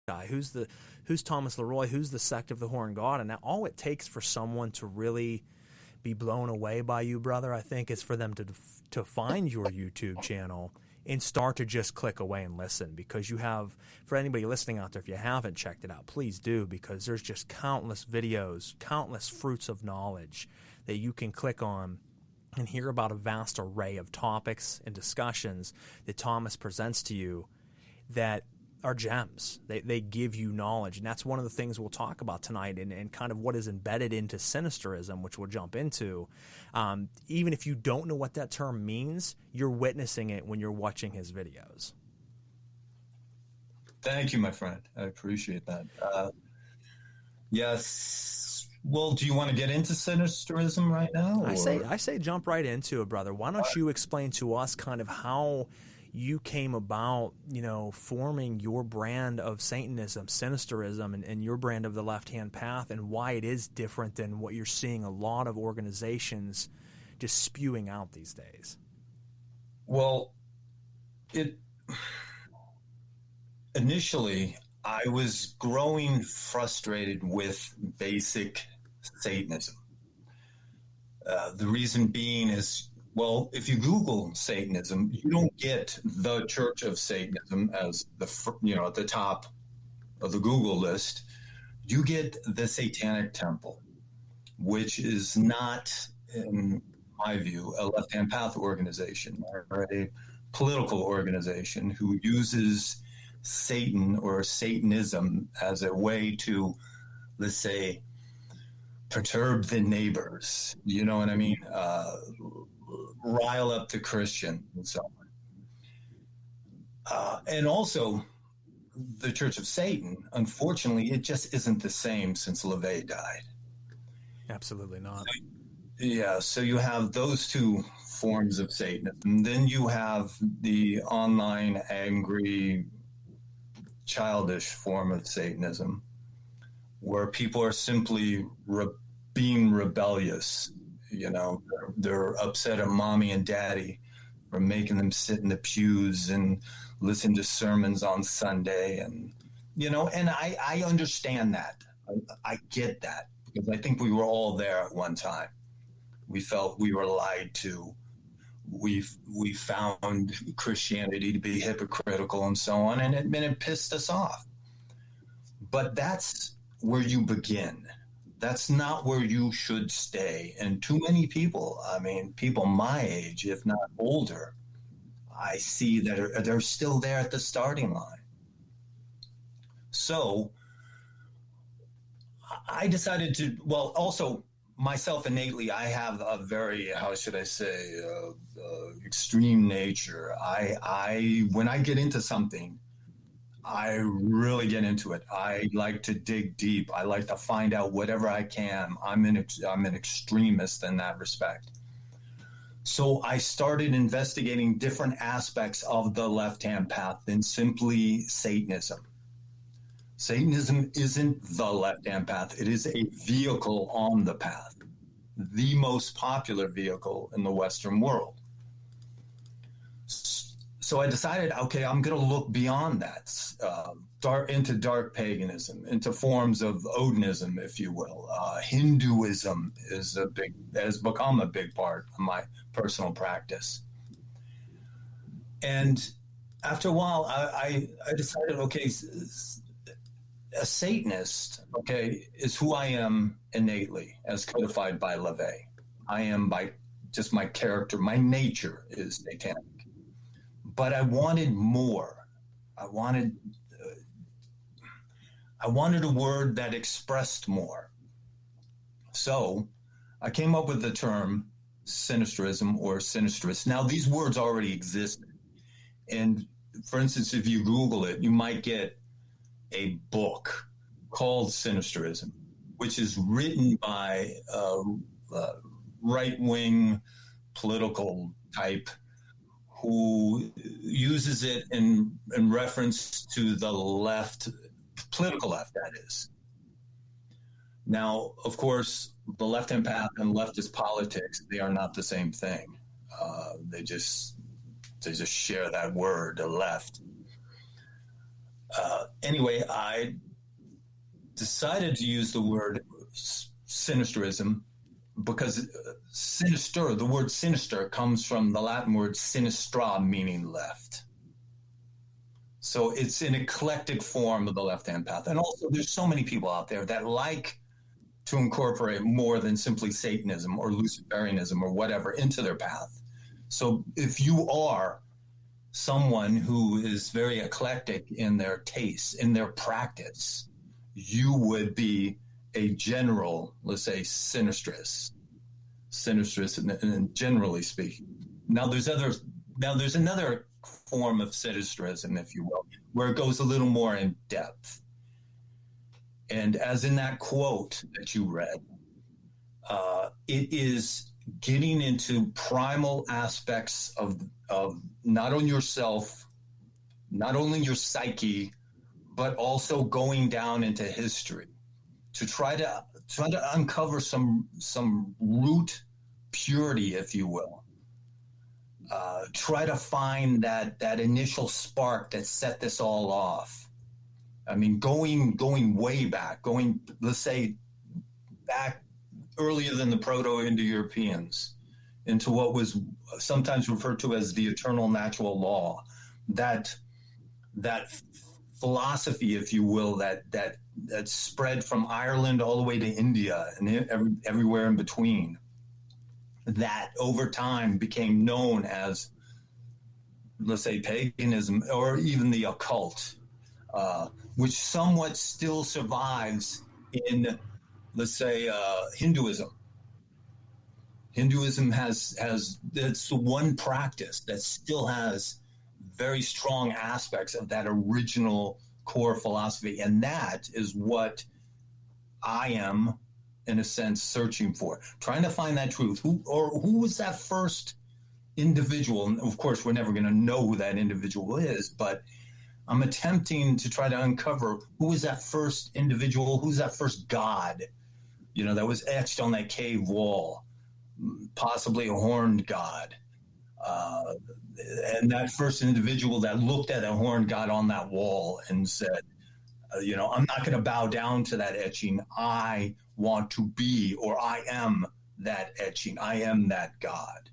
guy? Who's Thomas LeRoy? Who's the sect of the Horn God? And all it takes for someone to really be blown away by you, brother, I think, is for them to find your YouTube channel and start to just click away and listen, because you have, for anybody listening out there, if you haven't checked it out, please do, because there's just countless videos, countless fruits of knowledge that you can click on and hear about a vast array of topics and discussions that Thomas presents to you that are gems. They give you knowledge, and that's one of the things we'll talk about tonight, and kind of what is embedded into Sinisterism, which we'll jump into. Even if you don't know what that term means, you're witnessing it when you're watching his videos. Thank you, my friend. I appreciate that. Yes. Well, do you want to get into Sinisterism right now? Or? I say jump right into it, brother. Why don't you explain to us kind of how you came about, forming your brand of Satanism, Sinisterism, and your brand of the left-hand path, and why it is different than what you're seeing a lot of organizations just spewing out these days? Well, initially, I was growing frustrated with basic Satanism. The reason being is, well, if you Google Satanism, you don't get the Church of Satanism as at the top of the Google list. You get the Satanic Temple, which is not, in my view, a left-hand path organization or a political organization who uses Satan or Satanism as a way to, let's say, perturb the neighbors. You know what I mean? Rile up the Christian and so on. And also, the Church of Satan, unfortunately, it just isn't the same since LeRoy died. Absolutely not. So you have those two forms of Satanism. Then you have the online, angry, childish form of Satanism, where people are simply being rebellious. They're upset at mommy and daddy for making them sit in the pews and listen to sermons on Sunday. And I understand that. I get that, because I think we were all there at one time. We felt we were lied to. We found Christianity to be hypocritical and so on, and it pissed us off. But that's where you begin. That's not where you should stay. And too many people, people my age, if not older, I see that they're still there at the starting line. So I decided to, also myself innately, I have a very, how should I say, extreme nature. When I get into something, I really get into it. I like to dig deep. I like to find out whatever I can. I'm an extremist in that respect. So I started investigating different aspects of the left-hand path than simply Satanism. Satanism isn't the left-hand path. It is a vehicle on the path, the most popular vehicle in the Western world. So I decided, okay, I'm going to look beyond that, into dark paganism, into forms of Odinism, if you will. Hinduism has become a big part of my personal practice. And after a while, I decided, okay, a Satanist, is who I am innately, as codified by LeRoy. I am by just my character, my nature is satanic. But I wanted more. I wanted a word that expressed more. So I came up with the term Sinisterism or Sinisterist. Now, these words already exist. And for instance, if you Google it, you might get a book called Sinisterism, which is written by a right-wing political type who uses it in reference to the left, political left, that is. Now, of course, the left-hand path and leftist politics, they are not the same thing. They just share that word, the left. Anyway, I decided to use the word sinisterism because sinister, the word sinister, comes from the Latin word sinistra, meaning left. So it's an eclectic form of the left-hand path. And also, there's so many people out there that like to incorporate more than simply Satanism or Luciferianism or whatever into their path. So if you are someone who is very eclectic in their tastes, in their practice, you would be a general, let's say, sinistrous, and generally speaking. Now there's another form of sinisterism, if you will, where it goes a little more in depth. And as in that quote that you read, it is getting into primal aspects of not only yourself, not only your psyche, but also going down into history to try to uncover some root purity, if you will. Try to find that initial spark that set this all off. I mean, going way back, let's say back earlier than the Proto-Indo-Europeans, into what was sometimes referred to as the eternal natural law, that philosophy, if you will, that spread from Ireland all the way to India and everywhere in between, that over time became known as, let's say, paganism or even the occult, which somewhat still survives in, let's say, Hinduism. Hinduism has it's the one practice that still has very strong aspects of that original core philosophy, and that is what I am, in a sense, searching for, trying to find that truth. Who was that first individual? And of course, we're never going to know who that individual is, but I'm attempting to try to uncover who was that first individual, who's that first god, that was etched on that cave wall, possibly a horned god. And that first individual that looked at a horned god on that wall and said, I'm not going to bow down to that etching. I want to be, or I am that etching. I am that god.